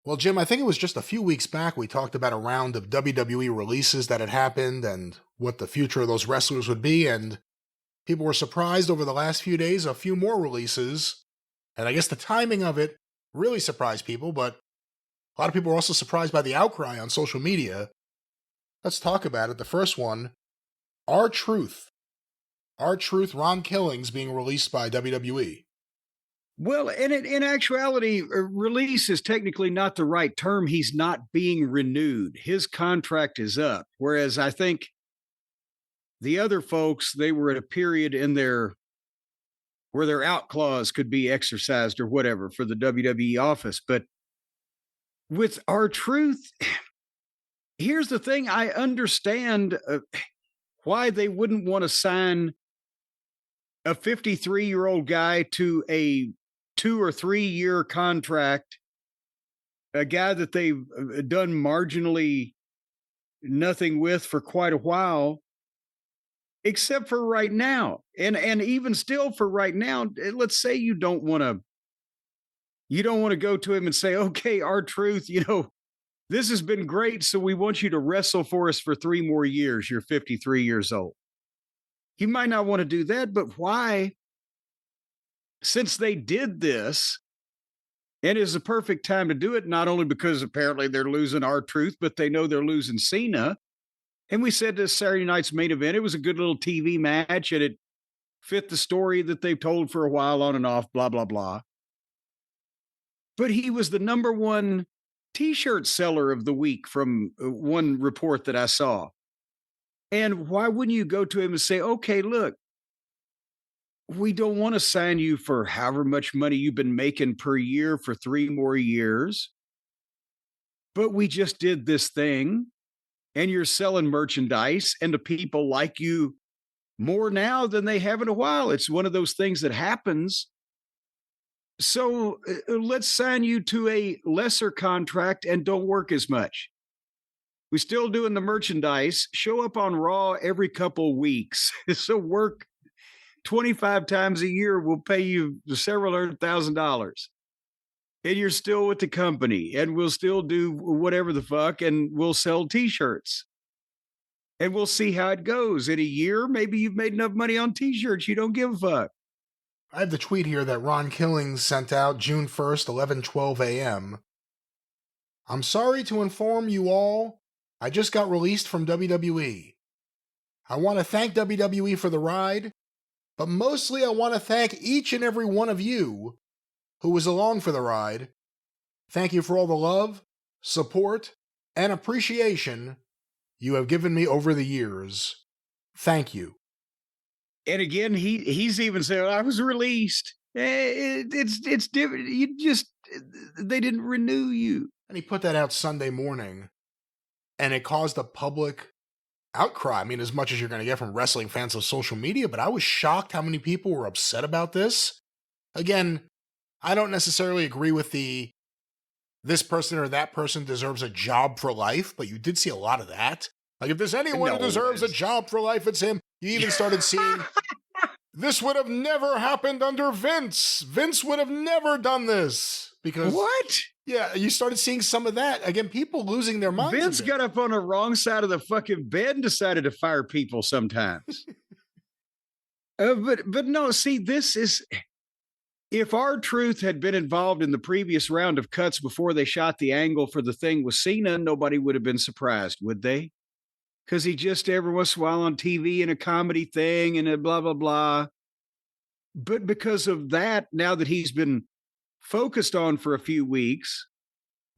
Well, Jim, I think it was just a few weeks back we talked about a round of WWE releases that had happened and what the future of those wrestlers would be, and people were surprised over the last few days, a few more releases. And I guess the timing of it really surprised people, but a lot of people were also surprised by the outcry on social media. Let's talk about it. The first one, R-Truth. R-Truth, Ron Killings being released by WWE. Well, and in actuality, release is technically not the right term. He's not being renewed. His contract is up. Whereas I think the other folks, they were at a period in their where their out clause could be exercised or whatever for the WWE office. But with R-Truth, here's the thing. I understand why they wouldn't want to sign a 53-year-old guy to a 2 or 3 year contract, a guy that they've done marginally nothing with for quite a while, except for right now. And even still for right now, let's say you don't want to go to him and say, okay, R-Truth, this has been great. So we want you to wrestle for us for 3 more years. You're 53 years old. You might not want to do that, but why? Since they did this, and it's a perfect time to do it, not only because apparently they're losing R-Truth, but they know they're losing Cena. And we said this Saturday night's main event, it was a good little TV match, and it fit the story that they've told for a while on and off, blah, blah, blah. But he was the number one T-shirt seller of the week from one report that I saw. And why wouldn't you go to him and say, okay, look, we don't want to sign you for however much money you've been making per year for 3 more years. But we just did this thing and you're selling merchandise and the people like you more now than they have in a while. It's one of those things that happens. So let's sign you to a lesser contract and don't work as much. We're still doing the merchandise. Show up on Raw every couple of weeks. So work 25 times a year, we'll pay you several $100,000. And you're still with the company, and we'll still do whatever the fuck, and we'll sell T-shirts. And we'll see how it goes. In a year, maybe you've made enough money on T-shirts, you don't give a fuck. I have the tweet here that Ron Killings sent out June 1st, 11:12 a.m. I'm sorry to inform you all, I just got released from WWE. I want to thank WWE for the ride, but mostly I want to thank each and every one of you who was along for the ride. Thank you for all the love, support, and appreciation you have given me over the years. Thank you. And again, he's even said, I was released. It's different. They didn't renew you. And he put that out Sunday morning, and it caused a public outcry. I mean, as much as you're going to get from wrestling fans on social media, but I was shocked how many people were upset about this. Again, I don't necessarily agree with this person or that person deserves a job for life, but you did see a lot of that. Like, if there's anyone who deserves a job for life, it's him. You even started seeing, this would have never happened under Vince. Vince would have never done this. Because what? Yeah, you started seeing some of that. Again, people losing their minds. Vince got up on the wrong side of the fucking bed and decided to fire people sometimes. But no, see, this is, if R-Truth had been involved in the previous round of cuts before they shot the angle for the thing with Cena, nobody would have been surprised, would they? Because he just every once in a while on TV in a comedy thing and a blah, blah, blah. But because of that, now that he's been focused on for a few weeks,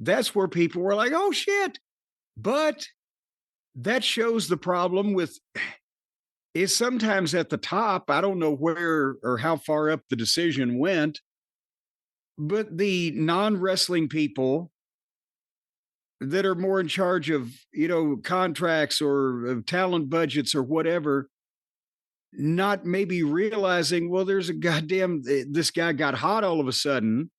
that's where people were like, oh shit. But that shows the problem with is sometimes at the top, I don't know where or how far up the decision went, but the non-wrestling people that are more in charge of, contracts or talent budgets or whatever, not maybe realizing, well, there's this guy got hot all of a sudden.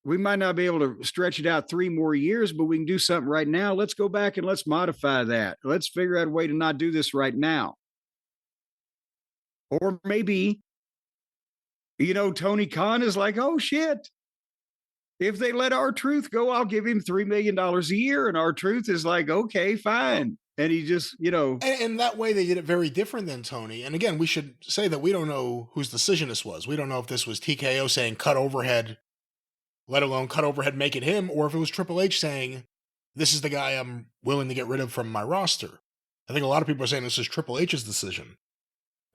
We might not be able to stretch it out 3 more years, but we can do something right now. Let's go back and let's modify that. Let's figure out a way to not do this right now. Or maybe, Tony Khan is like, oh shit, If they let R-Truth go, I'll give him $3 million a year. And R-Truth is like, okay, fine. And he just, And that way they did it very different than Tony. And again, we should say that we don't know whose decision this was. We don't know if this was TKO saying cut overhead, let alone cut overhead, make it him, or if it was Triple H saying, this is the guy I'm willing to get rid of from my roster. I think a lot of people are saying this is Triple H's decision.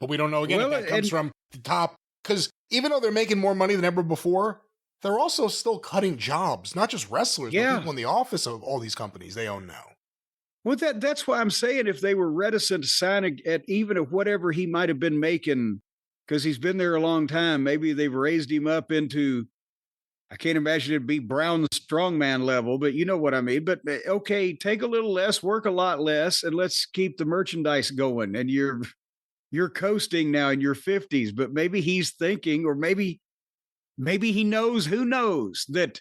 But we don't know, again, if that comes from the top. Because even though they're making more money than ever before, they're also still cutting jobs, not just wrestlers, but people in the office of all these companies they own now. Well, that's why I'm saying if they were reticent to sign at even at whatever he might have been making, because he's been there a long time, maybe they've raised him up into, I can't imagine it'd be Brown strongman level, but you know what I mean. But okay, take a little less, work a lot less, and let's keep the merchandise going. And you're coasting now in your 50s, but maybe he's thinking, or maybe he knows, who knows, that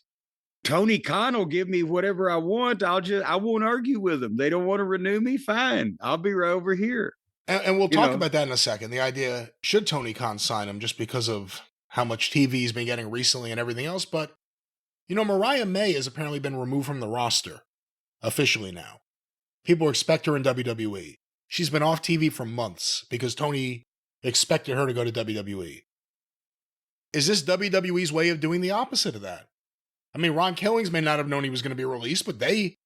Tony Khan will give me whatever I want. I won't argue with them. They don't want to renew me. Fine. I'll be right over here. And we'll talk about that in a second. The idea, should Tony Khan sign him just because of how much TV he's been getting recently and everything else. But, Mariah May has apparently been removed from the roster officially now. People expect her in WWE. She's been off TV for months because Tony expected her to go to WWE. Is this WWE's way of doing the opposite of that? I mean, Ron Killings may not have known he was going to be released, but I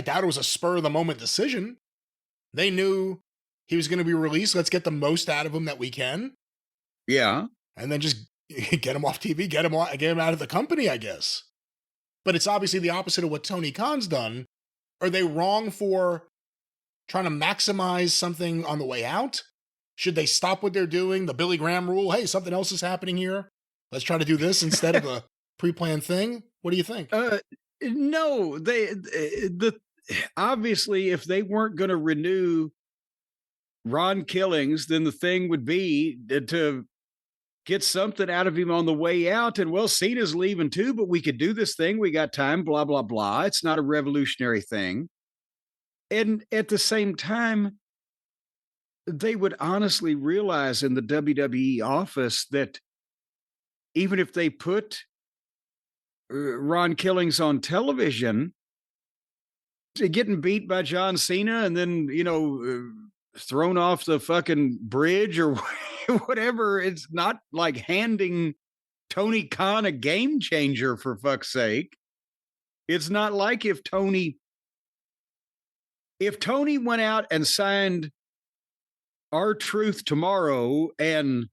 doubt it was a spur-of-the-moment decision. They knew he was going to be released. Let's get the most out of him that we can. Yeah. And then just get him off TV, get him out of the company, I guess. But it's obviously the opposite of what Tony Khan's done. Are they wrong for trying to maximize something on the way out? Should they stop what they're doing? The Billy Graham rule? Hey, something else is happening here. Let's try to do this instead of a pre-planned thing. What do you think? No, obviously, if they weren't going to renew Ron Killings, then the thing would be to get something out of him on the way out. And well, Cena's leaving too, but we could do this thing. We got time, blah, blah, blah. It's not a revolutionary thing. And at the same time, they would honestly realize in the WWE office that even if they put Ron Killings on television, getting beat by John Cena and then, thrown off the fucking bridge or whatever, it's not like handing Tony Khan a game changer, for fuck's sake. It's not like if Tony went out and signed R-Truth tomorrow and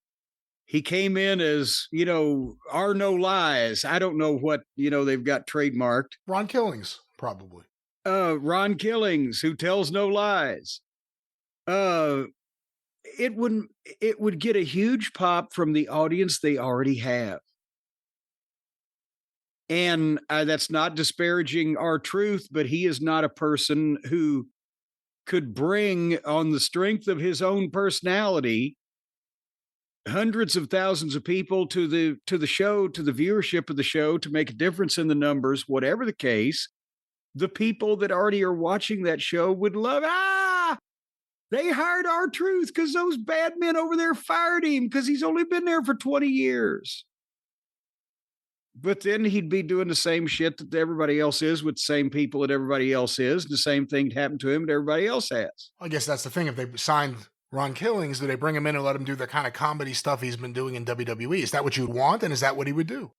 he came in as, are no lies. I don't know what, they've got trademarked. Ron Killings, probably. Ron Killings, who tells no lies. It would get a huge pop from the audience they already have. And that's not disparaging R-Truth, but he is not a person who could bring, on the strength of his own personality, hundreds of thousands of people to the show, to the viewership of the show, to make a difference in the numbers. Whatever the case, the people that already are watching that show would love, they hired R-Truth because those bad men over there fired him because he's only been there for 20 years. But then he'd be doing the same shit that everybody else is with the same people that everybody else is. The same thing happened to him that everybody else has. I guess that's the thing. If they signed Ron Killings, do they bring him in and let him do the kind of comedy stuff he's been doing in WWE? Is that what you'd want? And is that what he would do?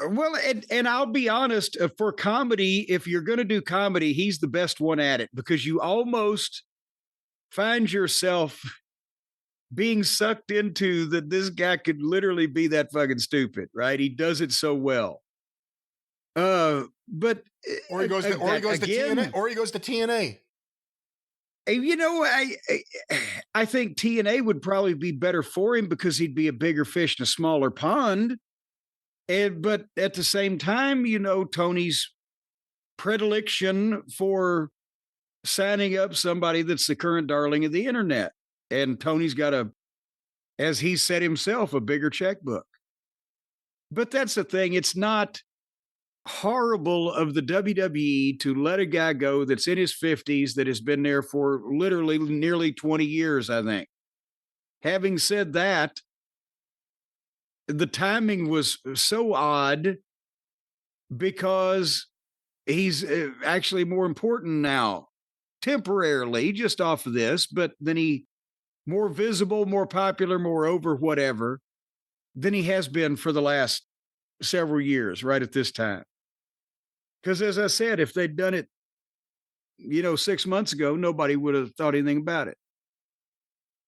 Well, and I'll be honest, for comedy, if you're going to do comedy, he's the best one at it because you almost find yourself being sucked into that this guy could literally be that fucking stupid, right? He does it so well. But or he goes to TNA, or he goes to TNA. I think TNA would probably be better for him because he'd be a bigger fish in a smaller pond. But at the same time, Tony's predilection for signing up somebody that's the current darling of the internet. And Tony's got as he said himself, a bigger checkbook. But that's the thing. It's not horrible of the WWE to let a guy go that's in his 50s that has been there for literally nearly 20 years, I think. Having said that, the timing was so odd because he's actually more important now, temporarily, just off of this, but then he more visible, more popular, more over, whatever, than he has been for the last several years, right at this time. Because as I said, if they'd done it, 6 months ago, nobody would have thought anything about it.